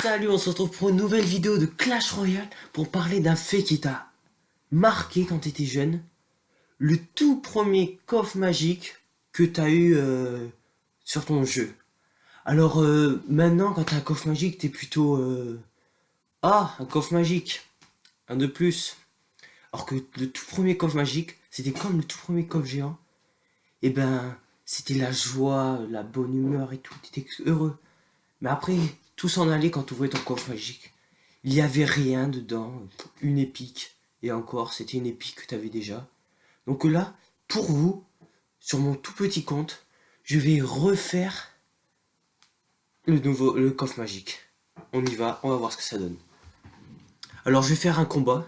Salut, on se retrouve pour une nouvelle vidéo de Clash Royale pour parler d'un fait qui t'a marqué quand t'étais jeune. Le tout premier coffre magique que t'as eu sur ton jeu. Alors maintenant quand t'as un coffre magique t'es plutôt ah, un coffre magique, un de plus. Alors que le tout premier coffre magique c'était comme le tout premier coffre géant. Et ben c'était la joie, la bonne humeur et tout, t'étais heureux. Mais après tout s'en allait quand tu ouvrais ton coffre magique. Il n'y avait rien dedans, une épique. Et encore, c'était une épique que tu avais déjà. Donc là, pour vous, sur mon tout petit compte, je vais refaire le coffre magique. On y va, on va voir ce que ça donne. Alors je vais faire un combat.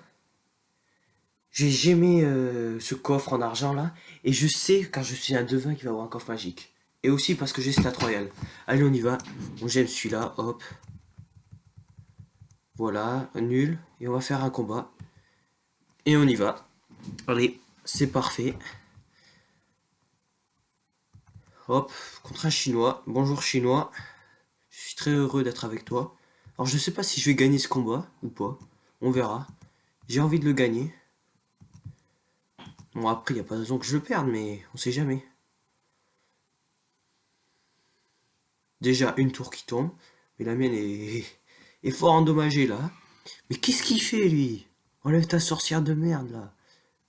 J'ai gemé ce coffre en argent là. Et je sais, car je suis un devin, qu'il va avoir un coffre magique. Et aussi parce que j'ai stat royal. Allez, on y va. On gemme celui-là, hop. Voilà, nul. Et on va faire un combat. Et on y va. Allez, c'est parfait. Hop, contre un chinois. Bonjour chinois. Je suis très heureux d'être avec toi. Alors je sais pas si je vais gagner ce combat ou pas. On verra. J'ai envie de le gagner. Bon après, il n'y a pas de raison que je le perde, mais on sait jamais. Déjà une tour qui tombe. Mais la mienne est fort endommagée là. Mais qu'est-ce qu'il fait lui? Enlève ta sorcière de merde là.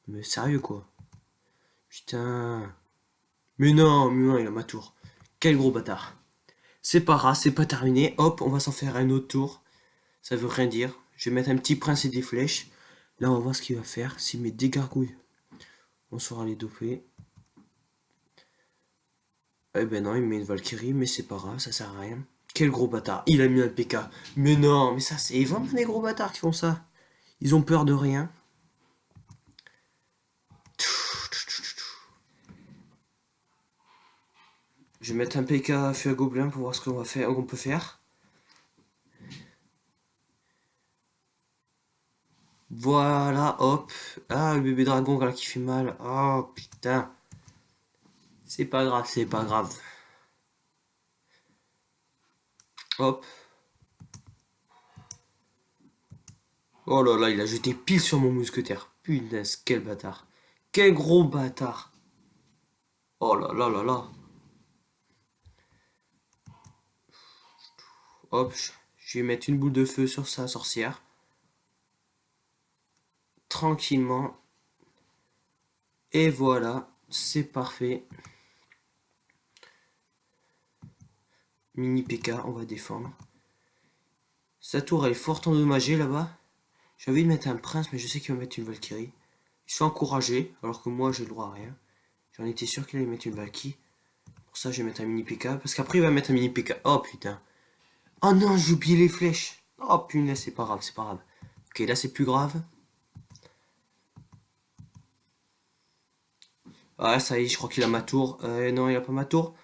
Mais sérieux quoi. Putain. Mais non, il a ma tour. Quel gros bâtard. C'est pas grave, c'est pas terminé. Hop, on va s'en faire un autre tour. Ça veut rien dire. Je vais mettre un petit prince et des flèches. Là, on va voir ce qu'il va faire. S'il met des gargouilles, on saura les doper. Eh ben non, il met une Valkyrie, mais c'est pas grave, ça sert à rien. Quel gros bâtard. Il a mis un PK. Mais non, mais ça, c'est vraiment des gros bâtards qui font ça. Ils ont peur de rien. Je vais mettre un PK à feu à gobelin pour voir ce qu'on va faire, qu'on peut faire. Voilà, hop. Ah, le bébé dragon là qui fait mal. Oh putain. C'est pas grave, c'est pas grave. Hop. Oh là là, il a jeté pile sur mon mousquetaire. Punaise, quel bâtard. Quel gros bâtard. Oh là là là là. Hop, je vais mettre une boule de feu sur sa sorcière. Tranquillement. Et voilà, c'est parfait. Mini PK, on va défendre. Sa tour, elle est fort endommagée là-bas. J'ai envie de mettre un prince, mais je sais qu'il va mettre une Valkyrie. Il se fait encourager, alors que moi, j'ai le droit à rien. J'en étais sûr qu'il allait mettre une Valkyrie. Pour ça, je vais mettre un mini PK. Parce qu'après, il va mettre un mini PK. Oh putain. Oh non, j'ai oublié les flèches. Oh punaise, c'est pas grave, c'est pas grave. Ok, là, c'est plus grave. Ah, ça y est, je crois qu'il a ma tour. Non, il a pas ma tour.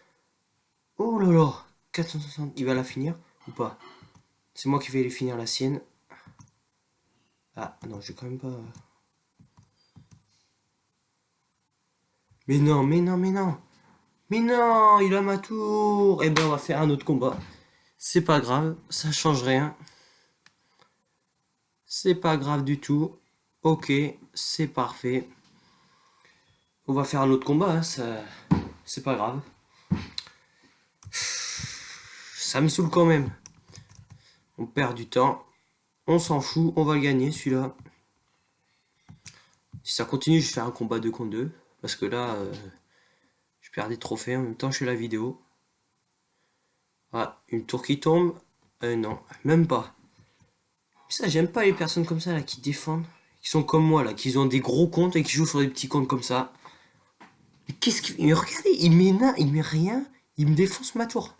Oh là là, 460. Il va la finir ou pas? C'est moi qui vais aller finir la sienne. Ah, non, j'ai quand même pas... Mais non, mais non, mais non. Mais non, il a ma tour. Eh ben, on va faire un autre combat. C'est pas grave, ça change rien. C'est pas grave du tout. Ok, c'est parfait. On va faire un autre combat, hein, ça... c'est pas grave. Ça me saoule quand même. On perd du temps. On s'en fout, on va le gagner celui-là. Si ça continue, je vais faire un combat 2 contre 2. Parce que là, je perds des trophées en même temps je fais la vidéo. Ah, une tour qui tombe. Non, même pas. Ça, j'aime pas les personnes comme ça là qui défendent. Qui sont comme moi là, qui ont des gros comptes et qui jouent sur des petits comptes comme ça. Mais qu'est-ce qu'il... Mais regardez, il met rien. Il me défonce ma tour.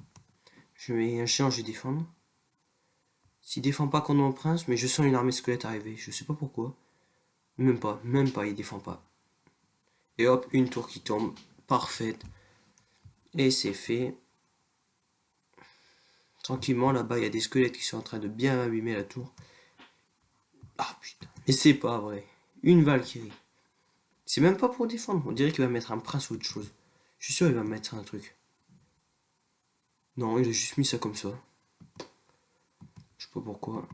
Je mets un chien, je vais défendre. S'il défend pas contre mon prince, mais je sens une armée squelette arriver. Je sais pas pourquoi. Même pas, il défend pas. Et hop, une tour qui tombe. Parfaite. Et c'est fait. Tranquillement, là-bas, il y a des squelettes qui sont en train de bien abîmer la tour. Ah putain. Mais c'est pas vrai. Une Valkyrie. C'est même pas pour défendre. On dirait qu'il va mettre un prince ou autre chose. Je suis sûr qu'il va mettre un truc. Non, il a juste mis ça comme ça. sais pas pourquoi.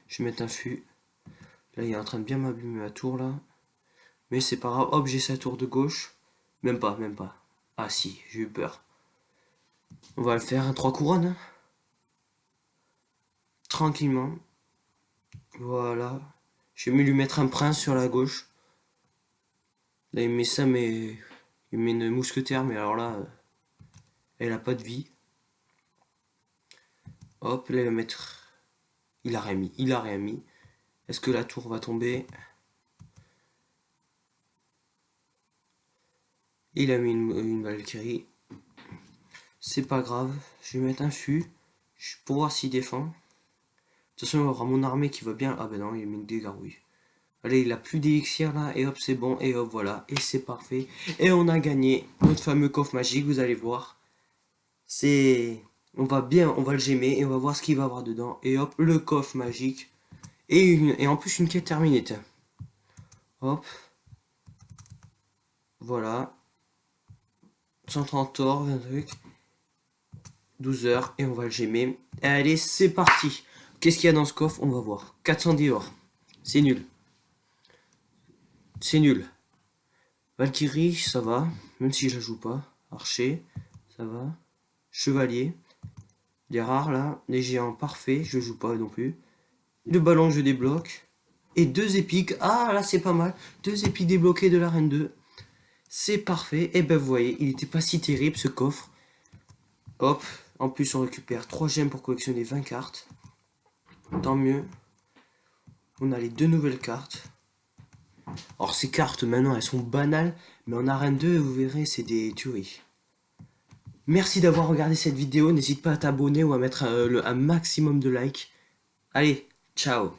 Je vais mettre un fût. Là, il est en train de bien m'abîmer ma tour, là. Mais c'est pas grave. Hop, j'ai sa tour de gauche. Même pas, même pas. Ah si, j'ai eu peur. On va le faire, un 3 couronnes. Hein. Tranquillement. Voilà. Je vais mieux lui mettre un prince sur la gauche. Là, il met ça, mais... Il met une mousquetaire, mais alors là... Elle a pas de vie. Hop, là, il va mettre... Il a rien mis, il a rien mis. Est-ce que la tour va tomber? Il a mis une Valkyrie. C'est pas grave. Je vais mettre un fût. Pour voir s'il défend. De toute façon, il va avoir mon armée qui va bien. Ah ben non, il a mis une dégarrouille. Allez, il a plus d'élixir là. Et hop, c'est bon. Et hop, voilà. Et c'est parfait. Et on a gagné notre fameux coffre magique. Vous allez voir. C'est... On va le gémer. Et on va voir ce qu'il va avoir dedans. Et hop, le coffre magique. Et en plus, une quête terminée. Tiens. Hop. Voilà. 130 or, 20 trucs. 12 heures. Et on va le gémer. Allez, c'est parti. Qu'est-ce qu'il y a dans ce coffre? On va voir. 410 or. C'est nul. C'est nul. Valkyrie, ça va. Même si je la joue pas. Archer, ça va. Chevalier. Les rares là. Les géants, parfait. Je joue pas non plus. Le ballon, je débloque. Et 2 épiques. Ah, là, c'est pas mal. 2 épiques débloquées de l'arène 2. C'est parfait. Et ben, vous voyez, il était pas si terrible ce coffre. Hop. En plus, on récupère 3 gemmes pour collectionner 20 cartes. Tant mieux. On a les 2 nouvelles cartes. Alors ces cartes maintenant elles sont banales, mais en arène 2 vous verrez c'est des tueries. Merci d'avoir regardé cette vidéo, n'hésite pas à t'abonner ou à mettre un maximum de likes. Allez, ciao.